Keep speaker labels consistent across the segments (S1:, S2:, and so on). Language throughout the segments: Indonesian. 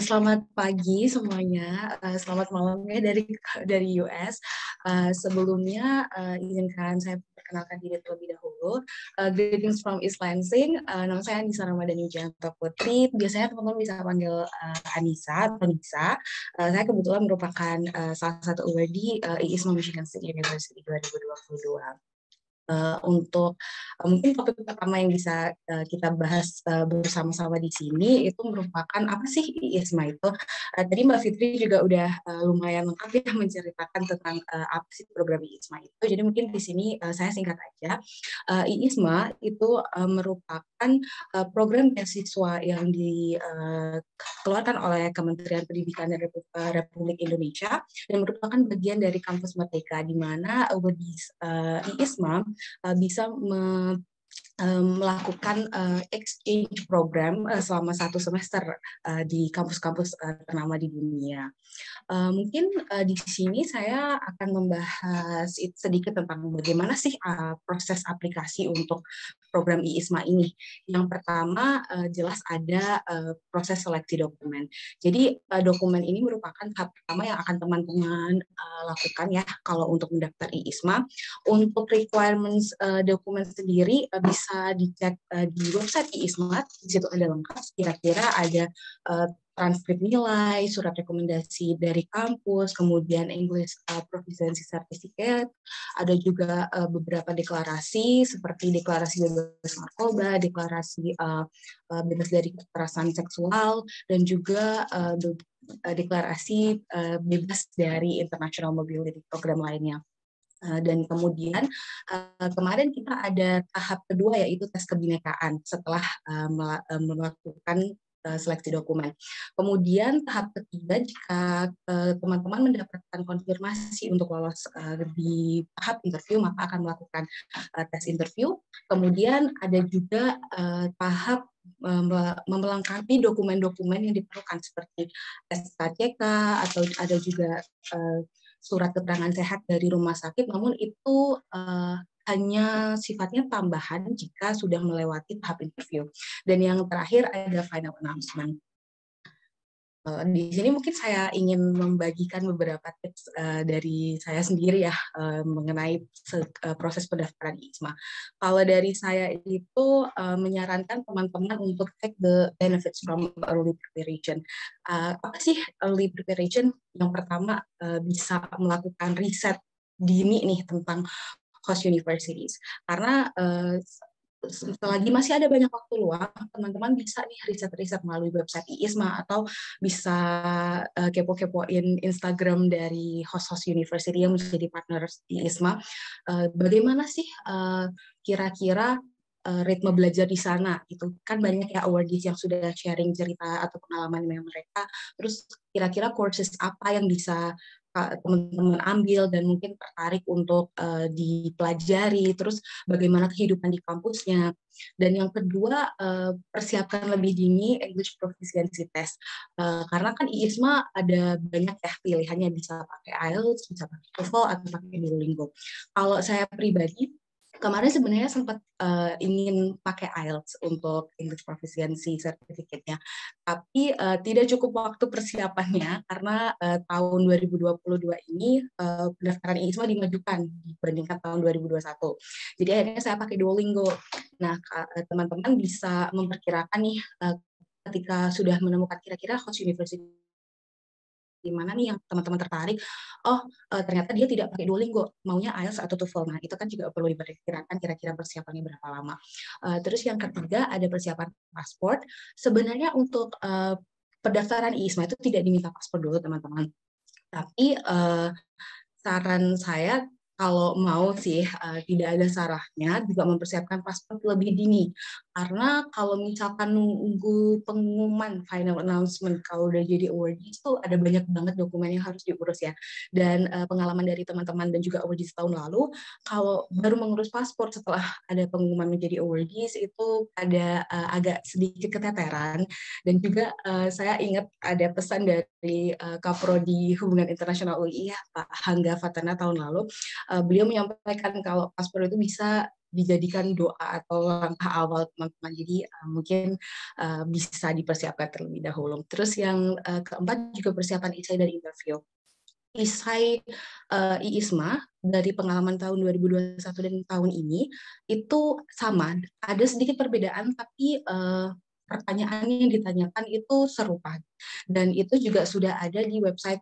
S1: Selamat pagi semuanya, selamat malam ya dari US. Sebelumnya izinkan saya perkenalkan diri terlebih dahulu. Greetings from East Lansing. Nama saya Anissa Ramadhani Wijanto Putri. Biasanya teman-teman bisa panggil Anissa atau Nisa. Saya kebetulan merupakan salah satu awardee IISMA Michigan State University 2022. Untuk mungkin topik pertama yang bisa kita bahas bersama-sama di sini itu merupakan apa sih IISMA itu. Tadi Mbak Fitri juga udah lumayan lengkap ya menceritakan tentang apa sih program IISMA itu. Jadi mungkin di sini saya singkat aja. IISMA itu merupakan program beasiswa yang dikeluarkan oleh Kementerian Pendidikan dan Republik Indonesia dan merupakan bagian dari kampus Merdeka di mana IISMA bisa melakukan exchange program selama 1 semester di kampus-kampus ternama di dunia. Mungkin di sini saya akan membahas sedikit tentang bagaimana sih proses aplikasi untuk program IISMA ini. Yang pertama jelas ada proses seleksi dokumen. Jadi dokumen ini merupakan tahap pertama yang akan teman-teman lakukan ya kalau untuk mendaftar IISMA. Untuk requirements dokumen sendiri bisa dicek di website IISMA. Di situ ada lengkap. Kira-kira ada transkrip nilai, surat rekomendasi dari kampus, kemudian English Proficiency Certificate, ada juga beberapa deklarasi seperti deklarasi bebas narkoba, deklarasi bebas dari kekerasan seksual, dan juga deklarasi bebas dari International Mobility Program lainnya. Dan kemudian kemarin kita ada tahap kedua yaitu tes kebinekaan setelah melakukan seleksi dokumen. Kemudian tahap ketiga jika teman-teman mendapatkan konfirmasi untuk lolos di tahap interview maka akan melakukan tes interview. Kemudian ada juga tahap melengkapi dokumen-dokumen yang diperlukan seperti SKCK atau ada juga surat keterangan sehat dari rumah sakit, namun itu hanya sifatnya tambahan jika sudah melewati tahap interview. Dan yang terakhir ada final announcement. Di sini mungkin saya ingin membagikan beberapa tips dari saya sendiri ya mengenai proses pendaftaran IISMA. Kalau dari saya itu menyarankan teman-teman untuk take the benefits from early preparation. Apa sih early preparation? Yang pertama bisa melakukan riset dini nih tentang host universities. Karena selagi masih ada banyak waktu luang, teman-teman bisa nih riset-riset melalui website IISMA atau bisa kepo-kepoin Instagram dari host-host university yang menjadi partner IISMA. Bagaimana sih kira-kira ritme belajar di sana? Itu kan banyak ya awardees yang sudah sharing cerita atau pengalaman mereka. Terus kira-kira courses apa yang bisa teman-teman ambil dan mungkin tertarik untuk dipelajari, terus bagaimana kehidupan di kampusnya. Dan yang kedua, persiapkan lebih dini English Proficiency Test. Karena kan IISMA ada banyak ya pilihannya, bisa pakai IELTS, bisa pakai TOEFL, atau pakai Duolingo. Kalau saya pribadi, kemarin sebenarnya sempat ingin pakai IELTS untuk English Proficiency Certificate-nya, tapi tidak cukup waktu persiapannya karena tahun 2022 ini pendaftaran IISMA dimajukan dibandingkan tahun 2021. Jadi akhirnya saya pakai Duolingo. Nah, teman-teman bisa memperkirakan nih ketika sudah menemukan kira-kira host university di mana nih yang teman-teman tertarik, ternyata dia tidak pakai Duolingo, maunya IELTS atau TOEFL. Nah, itu kan juga perlu diperkirakan kira-kira persiapannya berapa lama. Terus yang ketiga ada persiapan paspor. Sebenarnya untuk pendaftaran IISMA itu tidak diminta paspor dulu, teman-teman. Tapi saran saya kalau mau sih tidak ada salahnya juga mempersiapkan paspor lebih dini. Karena kalau misalkan nunggu pengumuman final announcement kalau udah jadi awardees itu ada banyak banget dokumen yang harus diurus ya. Dan pengalaman dari teman-teman dan juga awardees tahun lalu, kalau baru mengurus paspor setelah ada pengumuman menjadi awardees itu ada agak sedikit keteteran. Dan juga saya ingat ada pesan dari Kaprodi Hubungan Internasional UI ya, Pak Hangga Fatana tahun lalu. Beliau menyampaikan kalau paspor itu bisa dijadikan doa atau langkah awal teman-teman. Jadi mungkin bisa dipersiapkan terlebih dahulu. Terus yang keempat juga persiapan isai dari interview. Isai IISMA dari pengalaman tahun 2021 dan tahun ini itu sama, ada sedikit perbedaan tapi pertanyaan yang ditanyakan itu serupa dan itu juga sudah ada di website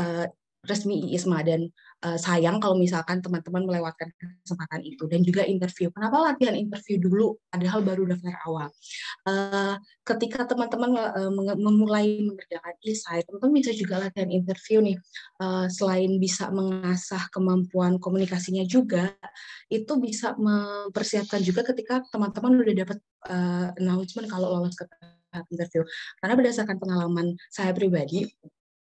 S1: uh, resmi IISMA dan sayang kalau misalkan teman-teman melewatkan kesempatan itu dan juga interview. Kenapa latihan interview dulu padahal baru daftar awal? Ketika teman-teman memulai mengerjakan esai, teman-teman bisa juga latihan interview nih. Selain bisa mengasah kemampuan komunikasinya juga, itu bisa mempersiapkan juga ketika teman-teman udah dapat announcement kalau lolos ke tahap interview. Karena berdasarkan pengalaman saya pribadi,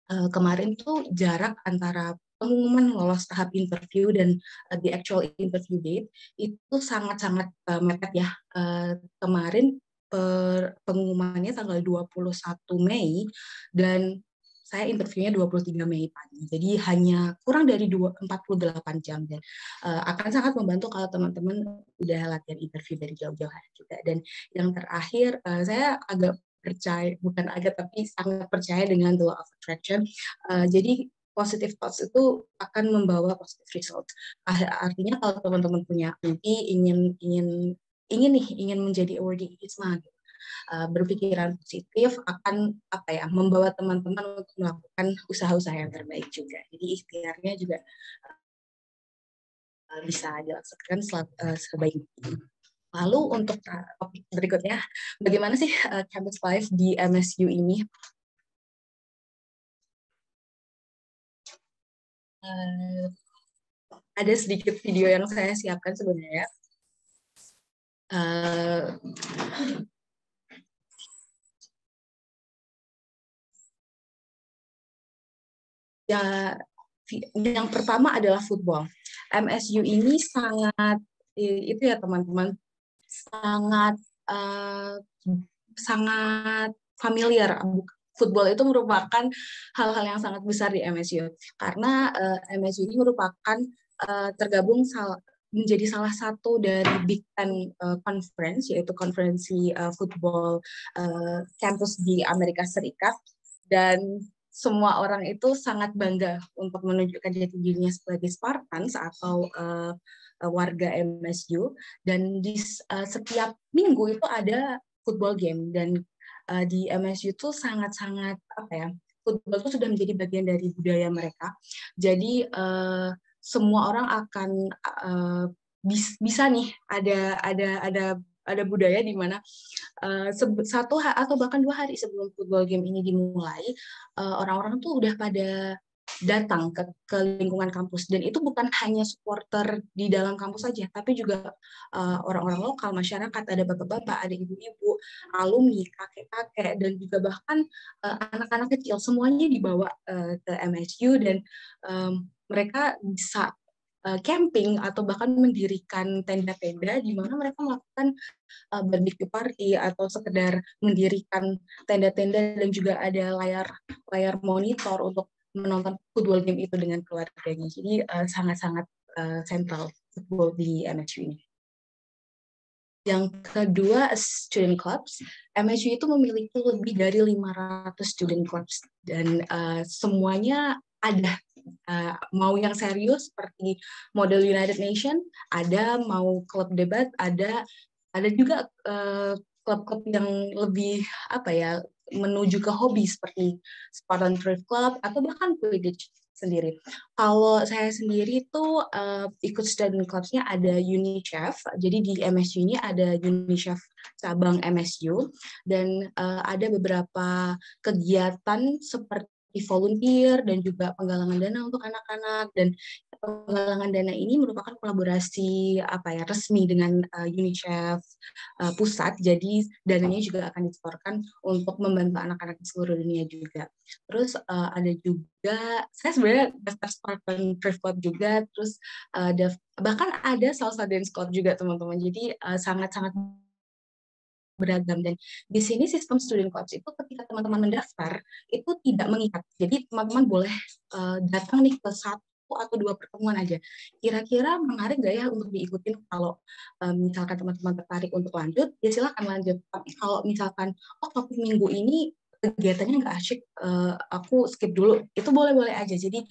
S1: kemarin tuh jarak antara pengumuman lolos tahap interview dan the actual interview date itu sangat-sangat mepet ya. Kemarin pengumumannya tanggal 21 Mei dan saya interviewnya 23 Mei pagi. Jadi hanya kurang dari 48 jam dan akan sangat membantu kalau teman-teman udah latihan interview dari jauh-jauh hari juga. Dan yang terakhir, saya agak percaya, bukan agak tapi sangat percaya dengan the law of attraction. Jadi positive thoughts itu akan membawa positive result. Artinya kalau teman-teman punya mimpi ingin menjadi awardee IISMA, gitu. Berpikiran positif akan membawa teman-teman untuk melakukan usaha-usaha yang terbaik juga. Jadi ikhtiarnya juga bisa dilaksanakan sebaik mungkin. Lalu untuk topik berikutnya, bagaimana sih campus life di MSU ini? Ada sedikit video yang saya siapkan sebenarnya. Ya, yang pertama adalah football. MSU ini sangat itu ya teman-teman, sangat familiar. Football itu merupakan hal-hal yang sangat besar di MSU karena MSU ini merupakan tergabung menjadi salah satu dari Big Ten Conference, yaitu konferensi football campus di Amerika Serikat, dan semua orang itu sangat bangga untuk menunjukkan jati dirinya sebagai Spartans atau warga MSU, dan di setiap minggu itu ada football game, dan di MSU itu sangat-sangat football itu sudah menjadi bagian dari budaya mereka. Jadi semua orang akan bisa nih ada budaya di mana satu atau bahkan 2 hari sebelum football game ini dimulai, orang-orang tuh udah pada datang ke lingkungan kampus, dan itu bukan hanya supporter di dalam kampus saja, tapi juga orang-orang lokal, masyarakat, ada bapak-bapak, ada ibu-ibu, alumni, kakek-kakek, dan juga bahkan anak-anak kecil, semuanya dibawa ke MSU, dan mereka bisa camping atau bahkan mendirikan tenda-tenda di mana mereka melakukan barbecue party atau sekedar mendirikan tenda-tenda, dan juga ada layar monitor untuk menonton football game itu dengan keluarganya. Jadi sangat-sangat sentral football di MSU ini. Yang kedua, student clubs. MSU itu memiliki lebih dari 500 student clubs dan semuanya ada. Mau yang serius seperti model United Nation, ada, mau klub debat, ada juga klub-klub yang lebih menuju ke hobi seperti Spartan Thrift Club atau bahkan Quidditch sendiri. Kalau saya sendiri itu ikut student clubs-nya ada UNICEF. Jadi di MSU ini ada UNICEF cabang MSU, dan ada beberapa kegiatan seperti volunteer dan juga penggalangan dana untuk anak-anak, dan penggalangan dana ini merupakan kolaborasi resmi dengan UNICEF pusat, jadi dananya juga akan disetorkan untuk membantu anak-anak di seluruh dunia juga. Terus ada juga, saya sebenarnya daftar Spartan Thrift Club juga, terus bahkan ada Salsa Dance Club juga teman-teman, jadi sangat-sangat beragam. Dan di sini sistem student clubs itu ketika teman-teman mendaftar itu tidak mengikat, jadi teman-teman boleh datang nih ke satu atau 2 pertemuan aja. Kira-kira menarik nggak ya untuk diikutin? Kalau misalkan teman-teman tertarik untuk lanjut, ya silakan lanjut. Tapi kalau misalkan, oh topik minggu ini kegiatannya nggak asyik, aku skip dulu, itu boleh-boleh aja. Jadi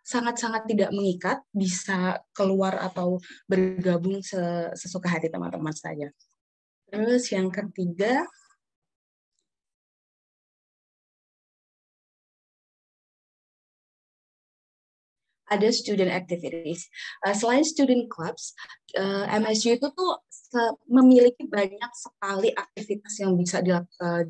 S1: sangat-sangat tidak mengikat, bisa keluar atau bergabung sesuka hati teman-teman saja. Terus yang ketiga, ada student activities. Selain student clubs, MSU itu tuh memiliki banyak sekali aktivitas yang bisa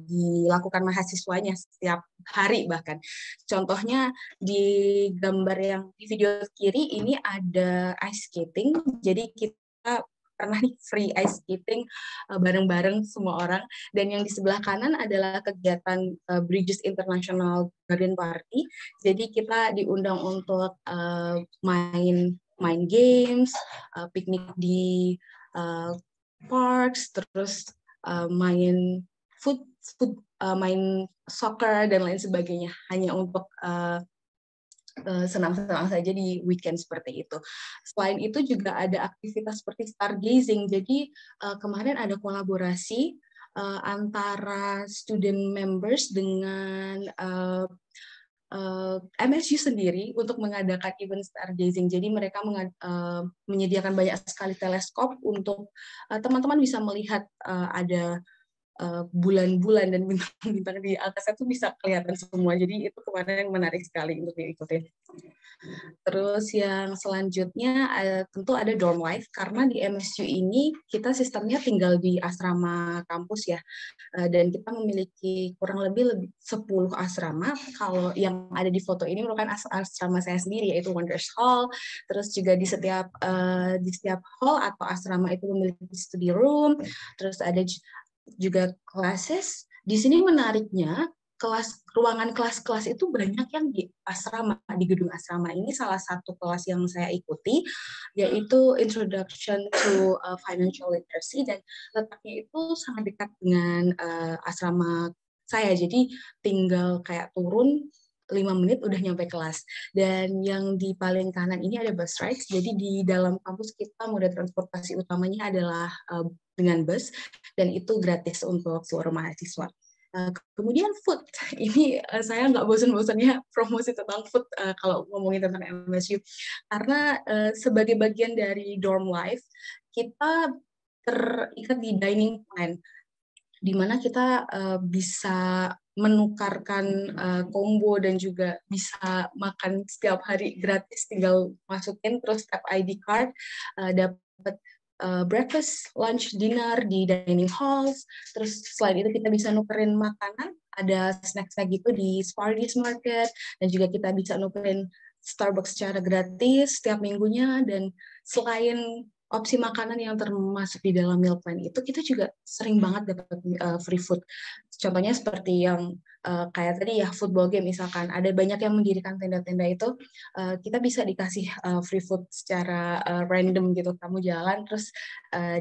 S1: dilakukan mahasiswanya setiap hari bahkan. Contohnya di gambar yang di video kiri ini ada ice skating. Jadi kita pernah nih free ice skating bareng-bareng semua orang. Dan yang di sebelah kanan adalah kegiatan Bridges International Garden Party. Jadi kita diundang untuk main games, piknik di parks, terus main main soccer dan lain sebagainya. Hanya untuk senang-senang saja di weekend seperti itu. Selain itu juga ada aktivitas seperti stargazing. Jadi kemarin ada kolaborasi antara student members dengan MSU sendiri untuk mengadakan event stargazing. Jadi mereka menyediakan banyak sekali teleskop untuk teman-teman bisa melihat ada bulan-bulan dan bintang-bintang di angkasa itu bisa kelihatan semua. Jadi itu kemarin menarik sekali untuk diikuti. Terus yang selanjutnya tentu ada dorm life, karena di MSU ini kita sistemnya tinggal di asrama kampus ya, dan kita memiliki kurang lebih 10 asrama. Kalau yang ada di foto ini merupakan asrama saya sendiri, yaitu Wonders Hall. Terus juga di setiap hall atau asrama itu memiliki study room. Terus ada juga classes. Di sini menariknya, ruangan kelas-kelas itu banyak yang di asrama, di gedung asrama. Ini salah satu kelas yang saya ikuti, yaitu Introduction to Financial Literacy, dan letaknya itu sangat dekat dengan asrama saya. Jadi tinggal kayak turun 5 menit udah nyampe kelas. Dan yang di paling kanan ini ada bus rides. Jadi di dalam kampus kita moda transportasi utamanya adalah dengan bus, dan itu gratis untuk seluruh mahasiswa. Kemudian food, ini saya nggak bosan-bosannya promosi tentang food kalau ngomongin tentang MSU, karena sebagai bagian dari dorm life, kita terikat di dining plan, di mana kita bisa menukarkan combo dan juga bisa makan setiap hari gratis, tinggal masukin terus tap ID card, dapat breakfast, lunch, dinner di dining halls. Terus selain itu kita bisa nukerin makanan, ada snack-snack gitu di Spardy's Market, dan juga kita bisa nukerin Starbucks secara gratis setiap minggunya. Dan selain opsi makanan yang termasuk di dalam meal plan itu, kita juga sering banget dapat free food. Contohnya seperti yang kayak tadi ya, football game misalkan, ada banyak yang mendirikan tenda-tenda itu, kita bisa dikasih free food secara random gitu. Kamu jalan terus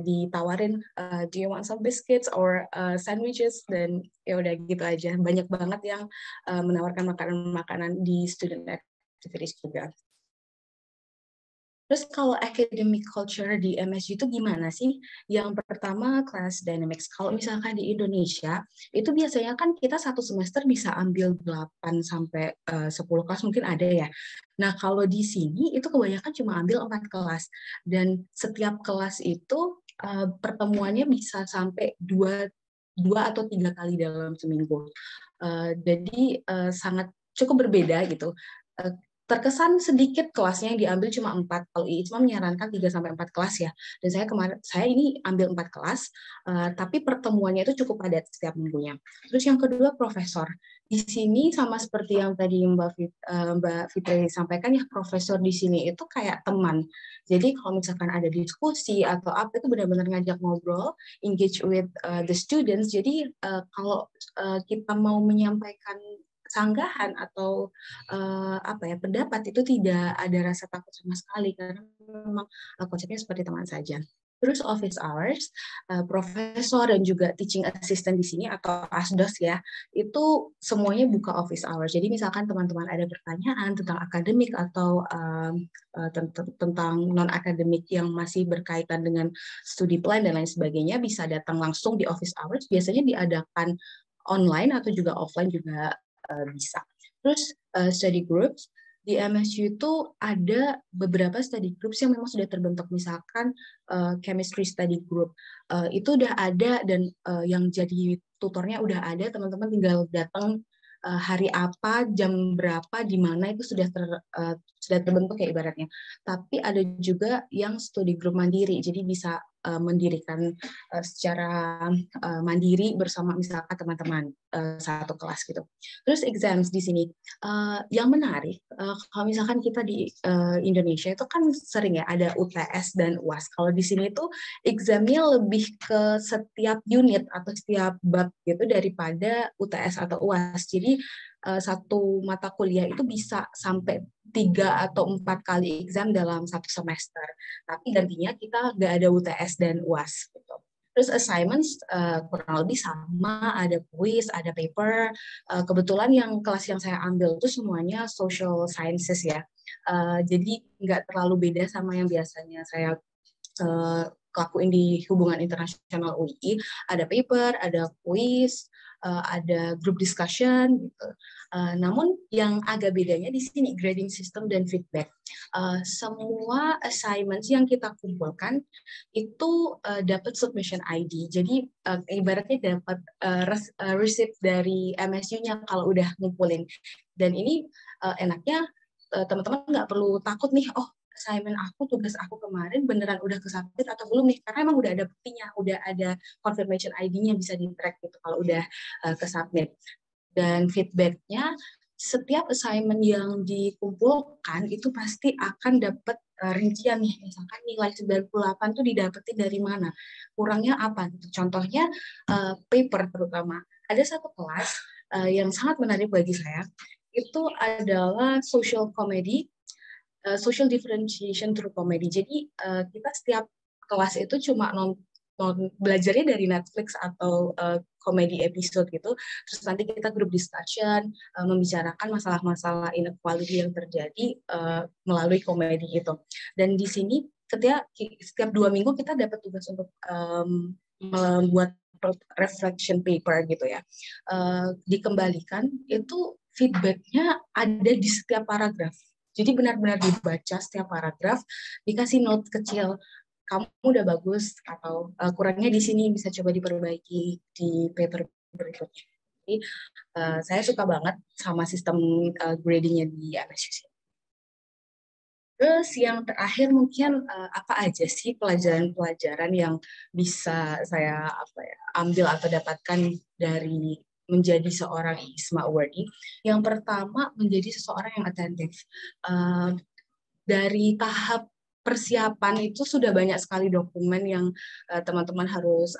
S1: ditawarin, do you want some biscuits or sandwiches, dan ya udah gitu aja. Banyak banget yang menawarkan makanan-makanan di student activities juga. Terus kalau academic culture di MSU itu gimana sih? Yang pertama, class dynamics. Kalau misalkan di Indonesia, itu biasanya kan kita satu semester bisa ambil 8 sampai 10 kelas, mungkin ada ya. Nah, kalau di sini itu kebanyakan cuma ambil 4 kelas. Dan setiap kelas itu pertemuannya bisa sampai 2 atau 3 kali dalam seminggu. Jadi sangat cukup berbeda gitu. Terkesan sedikit kelasnya yang diambil cuma 4. Kalau IISMA menyarankan 3-4 kelas ya. Dan saya ini ambil 4 kelas, tapi pertemuannya itu cukup padat setiap minggunya. Terus yang kedua, profesor. Di sini sama seperti yang tadi Mbak Fitri sampaikan ya, profesor di sini itu kayak teman. Jadi kalau misalkan ada diskusi atau apa, itu benar-benar ngajak ngobrol, engage with the students. Jadi kalau kita mau menyampaikan sanggahan atau pendapat, itu tidak ada rasa takut sama sekali, karena memang konsepnya seperti teman saja. Terus office hours, profesor dan juga teaching assistant di sini atau asdos ya, itu semuanya buka office hours. Jadi misalkan teman-teman ada pertanyaan tentang akademik atau tentang non-akademik yang masih berkaitan dengan studi plan dan lain sebagainya, bisa datang langsung di office hours. Biasanya diadakan online atau juga offline juga bisa. Terus study groups, di MSU itu ada beberapa study groups yang memang sudah terbentuk, misalkan chemistry study group itu udah ada dan yang jadi tutornya udah ada, teman-teman tinggal datang hari apa, jam berapa, di mana itu sudah terbentuk ya ibaratnya. Tapi ada juga yang study group mandiri, jadi bisa mendirikan secara mandiri bersama misalkan teman-teman satu kelas gitu. Terus exams di sini, yang menarik, kalau misalkan kita di Indonesia itu kan sering ya ada UTS dan UAS. Kalau di sini tuh examnya lebih ke setiap unit atau setiap bab gitu daripada UTS atau UAS. Jadi satu mata kuliah itu bisa sampai 3 atau 4 kali exam dalam satu semester. Tapi gantinya kita nggak ada UTS dan UAS gitu. Terus assignments kurang lebih sama, ada quiz, ada paper. Kebetulan yang kelas yang saya ambil itu semuanya social sciences ya. Jadi nggak terlalu beda sama yang biasanya saya lakuin di hubungan internasional UI. Ada paper, ada quiz, ada group discussion gitu. Namun yang agak bedanya di sini grading system dan feedback. Semua assignments yang kita kumpulkan itu dapat submission ID. Jadi ibaratnya dapat receipt dari MSU-nya kalau udah ngumpulin. Dan ini enaknya teman-teman nggak perlu takut nih, oh assignment aku, tugas aku kemarin beneran udah kesubmit atau belum nih, karena emang udah ada buktinya, udah ada confirmation ID-nya bisa di-track gitu kalau udah kesubmit. Dan feedbacknya, setiap assignment yang dikumpulkan itu pasti akan dapat rincian nih, misalkan nilai 98 tuh didapetin dari mana, kurangnya apa gitu. Contohnya paper terutama. Ada satu kelas yang sangat menarik bagi saya, itu adalah social comedy, social differentiation through comedy. Jadi kita setiap kelas itu cuma belajarnya dari Netflix atau komedi episode gitu. Terus nanti kita group discussion, membicarakan masalah-masalah inequality yang terjadi melalui komedi itu. Dan di sini setiap 2 minggu kita dapat tugas untuk membuat reflection paper gitu ya. Dikembalikan itu feedbacknya ada di setiap paragraf. Jadi benar-benar dibaca setiap paragraf, dikasih note kecil, kamu udah bagus atau kurangnya di sini bisa coba diperbaiki di paper berikutnya. Jadi saya suka banget sama sistem gradingnya di MSU. Terus yang terakhir mungkin apa aja sih pelajaran-pelajaran yang bisa saya ambil atau dapatkan dari menjadi seorang ISMA awardee. Yang pertama, menjadi seseorang yang atentif. Dari tahap persiapan itu sudah banyak sekali dokumen yang teman-teman harus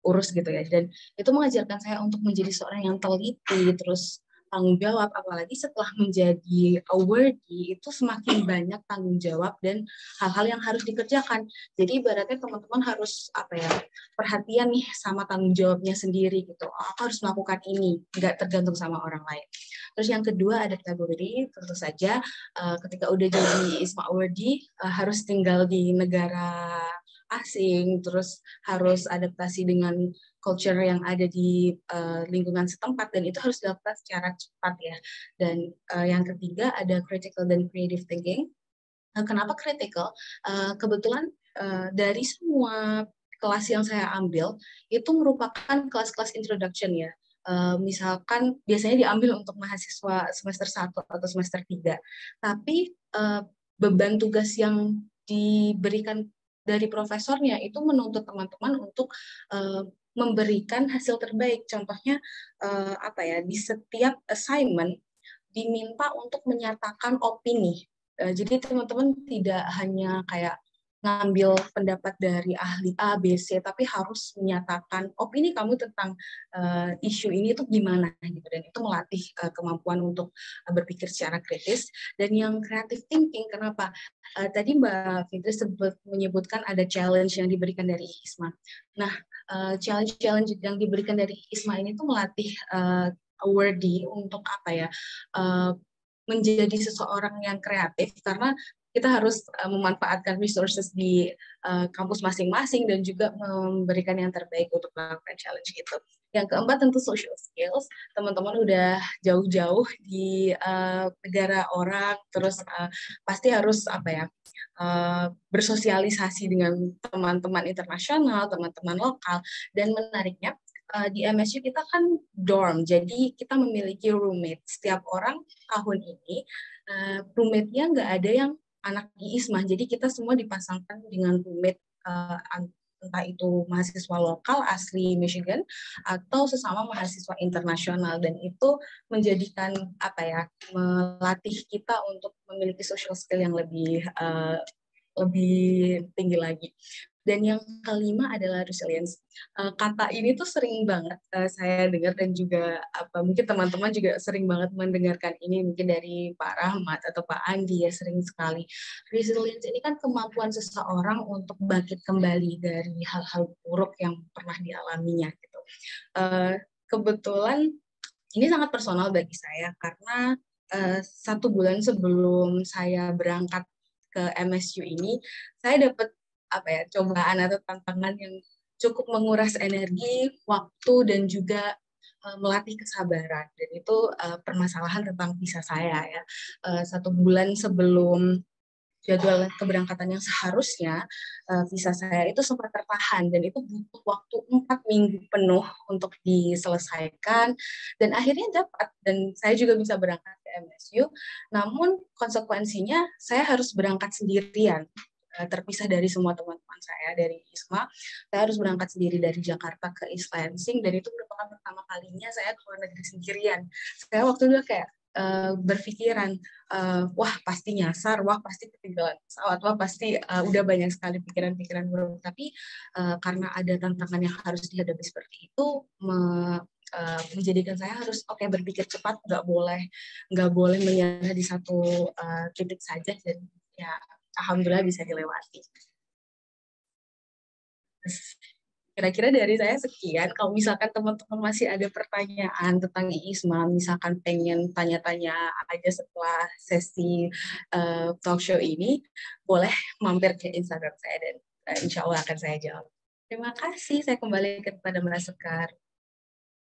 S1: urus gitu ya, dan itu mengajarkan saya untuk menjadi seorang yang teliti, terus tanggung jawab, apalagi setelah menjadi awardee itu semakin banyak tanggung jawab dan hal-hal yang harus dikerjakan. Jadi ibaratnya teman-teman harus perhatian nih sama tanggung jawabnya sendiri gitu. Oh, aku harus melakukan ini, nggak tergantung sama orang lain. Terus yang kedua, adaptability, tentu saja ketika udah jadi ISMA awardee harus tinggal di negara asing, terus harus adaptasi dengan culture yang ada di lingkungan setempat, dan itu harus dilakukan secara cepat ya. Dan yang ketiga ada critical dan creative thinking. Kenapa critical? Kebetulan dari semua kelas yang saya ambil itu merupakan kelas-kelas introduction ya. Misalkan biasanya diambil untuk mahasiswa semester 1 atau semester 3. Tapi beban tugas yang diberikan dari profesornya itu menuntut teman-teman untuk memberikan hasil terbaik. Contohnya di setiap assignment diminta untuk menyatakan opini. Jadi teman-teman tidak hanya kayak ngambil pendapat dari ahli A, B, C, tapi harus menyatakan opini kamu tentang isu ini tuh gimana gitu, dan itu melatih kemampuan untuk berpikir secara kritis. Dan yang creative thinking, kenapa? Tadi Mbak Fitri menyebutkan ada challenge yang diberikan dari ISMA. Nah, challenge-challenge yang diberikan dari ISMA ini tuh melatih awardee untuk apa ya? Menjadi seseorang yang kreatif, karena kita harus memanfaatkan resources di kampus masing-masing dan juga memberikan yang terbaik untuk melakukan challenge itu. Yang keempat tentu social skills. Teman-teman udah jauh-jauh di negara orang, terus pasti harus apa ya, bersosialisasi dengan teman-teman internasional, teman-teman lokal. Dan menariknya di MSU kita kan dorm, jadi kita memiliki roommate. Setiap orang tahun ini roommate-nya nggak ada yang anak di ISMA, jadi kita semua dipasangkan dengan roommate, entah itu mahasiswa lokal asli Michigan atau sesama mahasiswa internasional, dan itu menjadikan apa ya, melatih kita untuk memiliki social skill yang lebih tinggi lagi. Dan yang kelima adalah resilience. Kata ini tuh sering banget saya dengar, dan juga mungkin teman-teman juga sering banget mendengarkan ini, mungkin dari Pak Rahmat atau Pak Andi ya, sering sekali. Resilience ini kan kemampuan seseorang untuk bangkit kembali dari hal-hal buruk yang pernah dialaminya gitu. Kebetulan ini sangat personal bagi saya, karena 1 bulan sebelum saya berangkat ke MSU ini, saya dapat apa ya, cobaan atau tantangan yang cukup menguras energi, waktu, dan juga melatih kesabaran. Dan itu permasalahan tentang visa saya ya. 1 bulan sebelum jadwal keberangkatan yang seharusnya visa saya itu sempat tertahan, dan itu butuh waktu 4 minggu penuh untuk diselesaikan, dan akhirnya dapat, dan saya juga bisa berangkat ke MSU. Namun konsekuensinya saya harus berangkat sendirian, terpisah dari semua teman-teman saya dari ISMA. Saya harus berangkat sendiri dari Jakarta ke East Lansing, dan itu merupakan pertama kalinya saya ke luar negeri sendirian. Saya waktu itu kayak berpikiran, wah pasti nyasar, wah pasti ketinggalan pesawat, wah pasti udah banyak sekali pikiran-pikiran buruk. Tapi karena ada tantangan yang harus dihadapi seperti itu, menjadikan saya harus berpikir cepat, nggak boleh menyerah di satu titik saja, dan ya alhamdulillah bisa dilewati. Kira-kira dari saya sekian. Kalau misalkan teman-teman masih ada pertanyaan tentang ISMA, misalkan pengen tanya-tanya aja setelah sesi talk show ini, boleh mampir ke Instagram saya, dan insya Allah akan saya jawab. Terima kasih, saya kembali kepada Mbak Sekar.